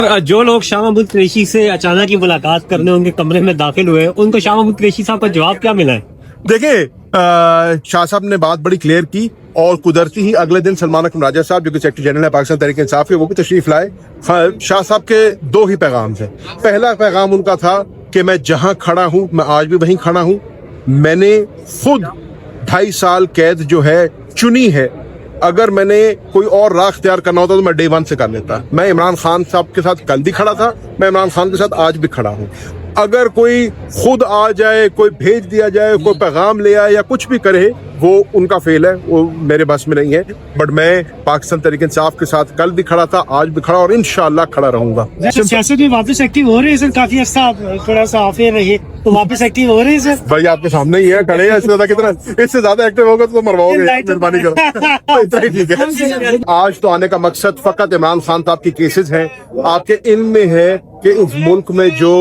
जो लोग शाह महमूद कुरैशी से अचानक ही मुलाकात करने उनके कमरे में दाखिल हुए, उनको शाह महमूद कुरैशी साहब का जवाब क्या मिला है? देखिए, शाह साहब ने बात बड़ी क्लियर की और कुदरती ही अगले दिन सलमान अकरम राजा साहब जो कि सेक्रेटरी जनरल है पाकिस्तान तहरीक इंसाफ के, वो भी तशरीफ लाए। शाह साहब के दो ही पैगाम थे। पहला पैगाम उनका था कि मैं जहां खड़ा हूं मैं आज भी वहीं खड़ा हूं। मैंने खुद 2.5 साल कैद जो है चुनी है। अगर मैंने कोई और राह इख्तियार करना होता तो मैं डे 1 से कर लेता। मैं इमरान खान साहब के साथ कल भी खड़ा था, मैं इमरान खान के साथ आज भी खड़ा हूँ। अगर कोई खुद आ जाए, कोई भेज दिया जाए, कोई पैगाम ले आए या कुछ भी करे, वो उनका फेल है, वो मेरे बस में नहीं है। बट मैं पाकिस्तान तहरीक इंसाफ के साथ कल भी खड़ा था, आज भी खड़ा और इंशाअल्लाह खड़ा रहूंगा। सियासत में वापस एक्टिव हो रहे हैं सर, काफी अर्सा थोड़ा सा आफे रहे तो वापस एक्टिव हो रहे हैं सर। भाई आपके सामने ही है, खड़े हैं। इससे ज्यादा एक्टिव होगा तो मरवाओगे, मेहरबानी करो। इतना ही ठीक है। आज तो आने का मकसद फकत इमरान खान साहब की केसेस हैं। आपके इल्म में है कि इस मुल्क में जो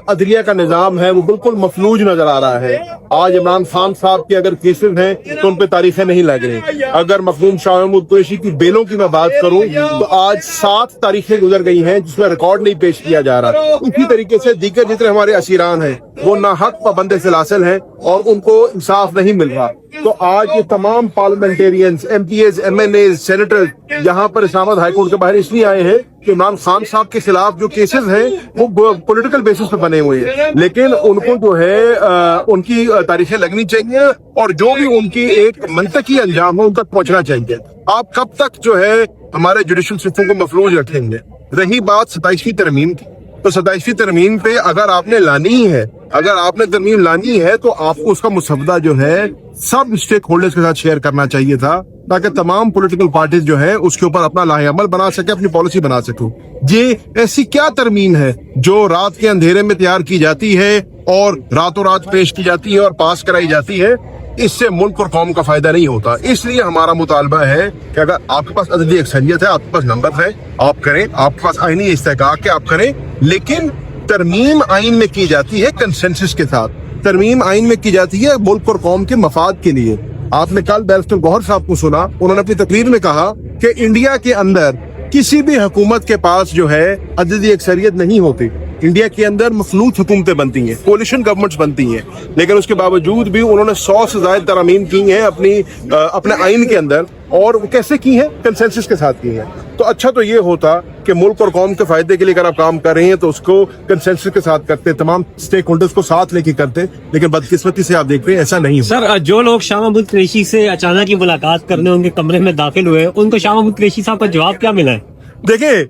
अदलिया का निजाम है वो बिल्कुल मफलूज नजर आ रहा है। आज इमरान खान साहब के अगर केसेस हैं तो उन पे तारीखें नहीं लग रही। अगर मखदूम शाह महमूद कुरैशी की बेलों की मैं बात करूं तो आज 7 तारीखें गुजर गई हैं जिसमें रिकॉर्ड नहीं पेश किया जा रहा। उसी तरीके से दीगर जितने हमारे असीरान हैं वो नाहक पाबंद सिलासिल हैं और उनको इंसाफ नहीं मिल रहा। तो आज ये तमाम पार्लियामेंटेरियंस, MPs, MNAs, सेनेटर्स यहाँ पर इस्लामाबाद हाई कोर्ट के बाहर इसलिए आए हैं कि इमरान खान साहब के खिलाफ जो केसेस हैं वो पॉलिटिकल बेसिस पर बने हुए हैं, लेकिन उनको जो है उनकी तारीखें लगनी चाहिए और जो भी उनकी एक मंतकी अंजाम है उन तक पहुंचना चाहिए। आप कब तक जो है हमारे जुडिशल सिस्टम को मफलूज रखेंगे? रही बात 27वीं तरमीम की, तो 27वीं तरमीम पे अगर आपने लानी है, अगर आपने तरमीम लानी है तो आपको उसका मुसवदा जो है सब स्टेक होल्डर्स के साथ शेयर करना चाहिए था, ताकि तमाम पॉलिटिकल पार्टीज जो है उसके ऊपर अपना लाहेअमल बना सके, अपनी पॉलिसी बना सको। ये ऐसी क्या तरमीम है जो रात के अंधेरे में तैयार की जाती है और रातों रात पेश की जाती है और पास कराई जाती है? इससे मुल्क और कौम का फायदा नहीं होता। इसलिए हमारा मुतालबा है कि अगर आपके पास अददी अक्सरियत है, आपके पास नंबर है, आप करें, आपके पास आईनी इस्तेहकाक है, आप करें, लेकिन तरमीम आइन में की जाती है कंसेंसस के साथ। तरमीम आइन में की जाती है मुल्क और कौम के मफाद के लिए। आपने कल बैरिस्टर गौहर साहब को सुना, उन्होंने अपनी तकरीर में कहा कि इंडिया के अंदर किसी भी हुकूमत के पास जो है अददी अक्सरियत नहीं होती। इंडिया के अंदर मखलूत हुकूमतें बनती हैं, कोलिशन गवर्नमेंट्स बनती हैं, लेकिन उसके बावजूद भी उन्होंने 100 से ज्यादा तरमीम की हैं अपने आइन के अंदर। और वो कैसे की हैं? कंसेंसस के साथ की हैं। तो अच्छा तो ये होता कि मुल्क और कौम के फायदे के लिए अगर आप काम कर रहे हैं तो उसको कंसेंसस के साथ करते, तमाम स्टेक होल्डर्स को साथ लेके करते, लेकिन बदकिस्मती से आप देख रहे हैं ऐसा नहीं हुआ। सर, जो लोग शाह महमूद कुरैशी से अचानक ही मुलाकात करने उनके कमरे में दाखिल हुए, उनको शाह महमूद कुरैशी साहब का जवाब क्या मिला है? देखिए,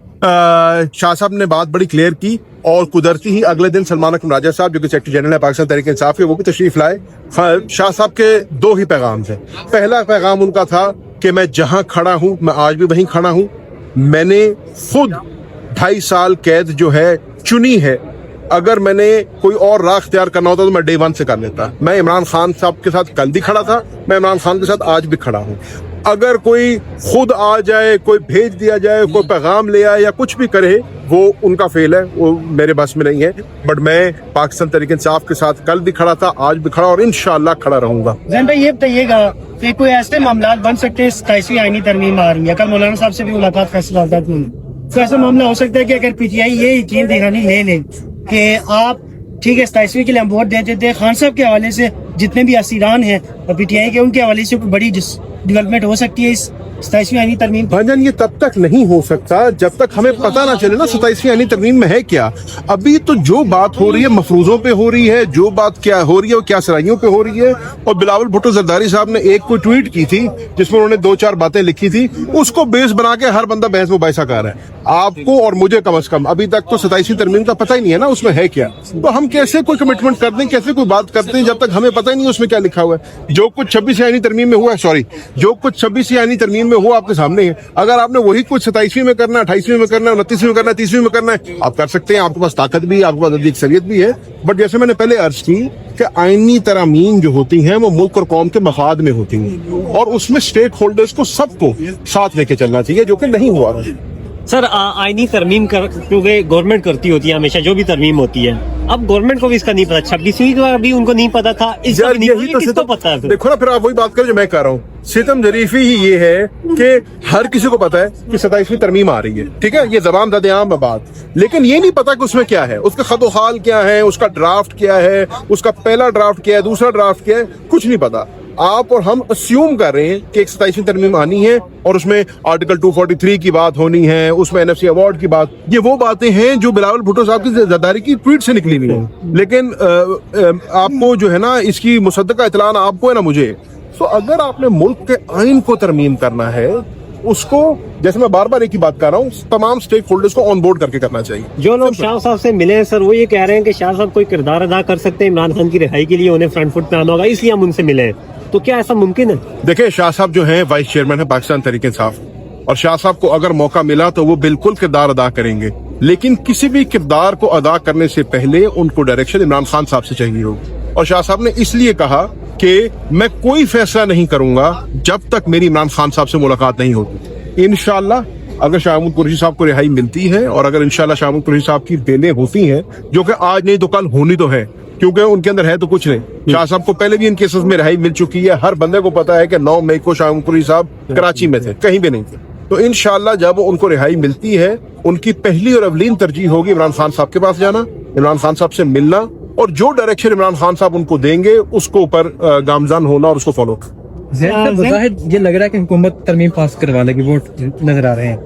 शाह साहब ने बात बड़ी क्लियर की और कुदरती ही अगले दिन सलमान अकरम राजा साहब जो कि सेक्रेटरी जनरल है पाकिस्तान तहरीक इंसाफ के, वो भी तशरीफ लाए। शाह साहब के दो ही पैगाम थे। पहला पैगाम उनका था कि मैं जहां खड़ा हूं मैं आज भी वहीं खड़ा हूं। मैंने खुद 2.5 साल कैद जो है चुनी है। अगर मैंने कोई और राह इख्तियार करना होता तो मैं डे 1 से कर लेता। मैं इमरान खान साहब के साथ कल भी खड़ा था, मैं इमरान खान के साथ आज भी खड़ा हूँ। अगर कोई खुद आ जाए, कोई भेज दिया जाए, कोई पैगाम ले आए या कुछ भी करे, वो उनका फेल है, वो मेरे बस में नहीं है। बट मैं पाकिस्तान तहरीक इंसाफ के साथ कल भी खड़ा था, आज भी खड़ा और इंशाअल्लाह खड़ा रहूंगा। जैन भाई, ये बताइएगा कि कोई ऐसे मामला बन सकते हैं, 27वीं आईनी तरमीम आ रही है, कल मौलाना साहब से भी मुलाकात फैसला होता है, तो ऐसा मामला हो सकता है कि अगर PTI ये यकीन दिखानी ले ले कि आप ठीक है 27वीं के लिए हम वोट देते थे, खान साहब के हवाले से जितने भी असीरान हैं और PTI के उनके हवाले से कोई बड़ी डेवलपमेंट हो सकती है इस 27वीं आईनी तरमीम? भाईजान, ये तब तक नहीं हो सकता जब तक हमें पता ना चले ना 27वीं आईनी तरमीम में है क्या। अभी तो जो बात हो रही है मफरूजों पे हो रही है, जो बात क्या हो रही है वो क्या सराइयों पे हो रही है। और बिलावल भुट्टो जरदारी साहब ने एक कोई ट्वीट की थी जिसमें उन्होंने 2-4 बातें लिखी थी, उसको बेस बना के हर बंदा बहस मुबाहिसा कर रहा है। आपको और मुझे कम से कम अभी तक तो 27वीं तरमीम का पता ही नहीं है ना उसमें है क्या। तो हम कैसे कोई कमिटमेंट करते हैं, कैसे कोई बात करते हैं जब तक हमें पता ही नहीं उसमें क्या लिखा हुआ है। जो कुछ 26वीं आईनी तरमीम में हुआ है, जो कुछ 26वीं आईनी तरमीम में हुआ आपके सामने है। अगर आपने वही कुछ 27वीं में करना है, 28वीं में करना है, 29वीं में करना है, 30वीं में करना है, आप कर सकते हैं। आपके पास ताकत भी, आपके पास अददी अक्सरियत भी है। बट जैसे मैंने पहले अर्ज की कि आईनी तरमीम जो होती हैं वो मुल्क और कौम के मफाद में होती हैं और उसमें स्टेक होल्डर्स को सबको साथ लेके चलना चाहिए, जो कि नहीं हुआ। सर आईनी तरमीम क्योंकि गवर्नमेंट करती होती है हमेशा, जो भी तरमीम होती है। अब गवर्नमेंट को भी इसका नहीं पता, 26वीं का भी उनको नहीं पता था, इसका यार भी नहीं यही पता, किसको सितम- पता है फिर? देखो ना, फिर आप वही बात करें जो मैं कह रहा हूँ। सितम जरीफी ही ये है कि हर किसी को पता है कि 27वीं तरमीम आ रही है, ठीक है, ये जबान ददेआम है बात, लेकिन ये नहीं पता कि उसमें क्या है, उसका खतोहाल क्या है, उसका ड्राफ्ट क्या है, उसका पहला ड्राफ्ट क्या है, दूसरा ड्राफ्ट क्या है, कुछ नहीं पता। आप और हम अस्यूम कर रहे हैं कि एक 27वीं तरमीम आनी है और उसमें आर्टिकल 243 की बात होनी है, उसमें NFC अवार्ड की बात, ये वो बातें हैं जो बिलावल भुट्टो साहब की ज़रदारी की ट्वीट से निकली हुई है। लेकिन आपको जो है ना इसकी मुसद्दका इत्तला ना आपको है ना मुझे। तो अगर आपने मुल्क के आइन को तरमीम करना है, उसको, जैसे मैं बार बार एक ही बात कर रहा हूँ, तमाम स्टेक होल्डर्स को ऑन बोर्ड करके करना चाहिए। जो लोग शाह साहब से मिले हैं सर, वो ये कह रहे हैं कि शाह साहब कोई किरदार अदा कर सकते हैं इमरान खान की रिहाई के लिए, उन्हें फ्रंट फुट पे आना होगा, इसलिए हम उनसे मिले हैं। तो क्या ऐसा मुमकिन है? देखिए, शाह साहब जो हैं वाइस चेयरमैन है पाकिस्तान तहरीक-ए-इंसाफ, और शाह साहब को अगर मौका मिला तो वो बिल्कुल किरदार अदा करेंगे, लेकिन किसी भी किरदार को अदा करने से पहले उनको डायरेक्शन इमरान खान साहब से चाहिए होगी। और शाह साहब ने इसलिए कहा कि मैं कोई फैसला नहीं करूंगा जब तक मेरी इमरान खान साहब से मुलाकात नहीं होगी। इंशाल्लाह अगर शाह महमूद कुरैशी साहब को रिहाई मिलती है, और अगर इंशाल्लाह शाह महमूद कुरैशी साहब की बेलें होती हैं, जो कि आज नहीं तो कल होनी तो है, क्योंकि उनके अंदर है तो कुछ नहीं। शाह साहब को पहले भी इन केसेस में रिहाई मिल चुकी है, हर बंदे को पता है कि 9 मई को शाह महमूद कुरैशी साहब कराची में थे, कहीं भी नहीं थे। तो इंशाल्लाह जब उनको रिहाई मिलती है, उनकी पहली और अवलीन तरजीह होगी इमरान खान साहब के पास जाना, इमरान खान साहब से मिलना, और जो डायरेक्शन इमरान खान साहब उनको देंगे उसको ऊपर गामजान होना और उसको फॉलो करना। ज़ाहिर ये लग रहा है कि हुकूमत तरमीम पास करवा लेगी, वोट नजर आ रहे हैं।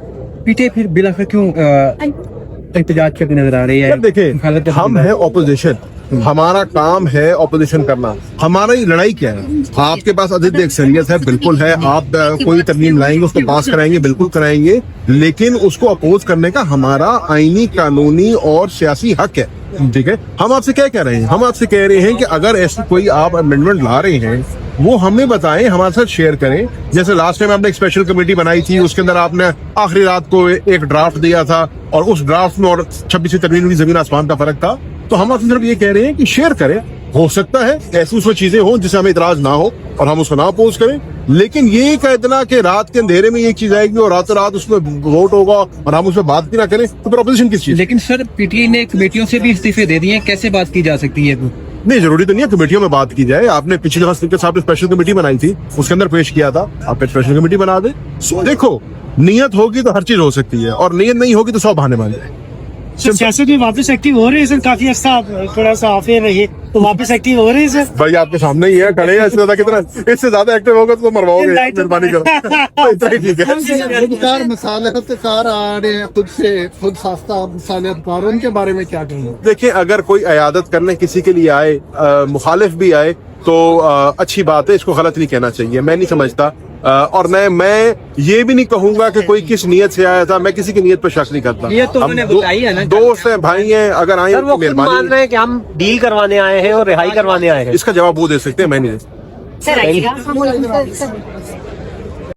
पीटीआई फिर बिलाखिर क्यों एहतजाज करती नजर आ रही है? यार देखिए, हम है ऑपोजिशन, हमारा काम है ऑपोजिशन करना। हमारी लड़ाई क्या है? आपके पास अधिक अक्सरियत है, बिल्कुल है, आप कोई तरमीम लाएंगे उसको पास कराएंगे, बिल्कुल कराएंगे, लेकिन उसको अपोज करने का हमारा आईनी, कानूनी और सियासी हक है, ठीक है। हम आपसे क्या कह रहे हैं? हम आपसे कह रहे हैं कि अगर ऐसी कोई आप अमेंडमेंट ला रहे हैं, वो हमें बताएं, हमारे साथ शेयर करें। जैसे लास्ट टाइम आपने एक स्पेशल कमेटी बनाई थी, उसके अंदर आपने आखिरी रात को एक ड्राफ्ट दिया था, और उस ड्राफ्ट में और 26वीं तरमीम में जमीन आसमान का फर्क था। तो हम आपसे सिर्फ ये कह रहे हैं कि शेयर करें, हो सकता है ऐसी उसमें चीजें हो जिससे हमें इतराज ना हो और हम उसको ना अपोज करें, लेकिन ये कह देना कि रात के अंधेरे में ये चीज आएगी और रातों रात उसमें वोट होगा और हम उसमें बात भी ना करें, तो फिर अपोजिशन किस चीज? लेकिन सर पीटीआई ने कमेटियों से भी इस्तीफे दे दिए हैं, कैसे बात की जा सकती है? नहीं, जरूरी तो नहीं है कमेटियों में बात की जाए। आपने पिछली दफा स्पीकर साहब ने स्पेशल कमेटी बनाई थी, उसके अंदर पेश किया था, आप स्पेशल कमेटी बना दे। देखो, नियत होगी तो हर चीज हो सकती है, और नियत नहीं होगी तो 100 बहाने बन जाए। सर सियासत में वापस एक्टिव हो रहे हैं सर, काफी अर्सा थोड़ा सा आफे रहिए, तो वापस एक्टिव हो रहे हैं सर। भाई आपके सामने ही है, खड़े हैं, इससे ज्यादा कितना, इससे ज्यादा एक्टिव होगा तो मरवाओगे, मेहरबानी करो। इतना ही ठीक है। खुदकार मसालेकार आ रहे हैं, खुद सास्ता मसालेकार, उनके बारे में क्या कहेंगे? देखिए, अगर कोई अयादत करने किसी के लिए आए, मुखालिफ भी आए, तो अच्छी बात है, इसको गलत नहीं कहना चाहिए, मैं नहीं समझता। और मैं ये भी नहीं कहूंगा कि कोई किस नियत से आया था, मैं किसी की नियत पर शक नहीं करता। ये तो उन्होंने बताई है ना, दोस्त हैं, भाई हैं, अगर आए सर वो खुद मान मेहरबानी। रहे हैं कि हम डील करवाने आए हैं और रिहाई करवाने आए हैं। इसका जवाब वो दे सकते हैं, मैं नहीं दे सकता। सर आइएगा।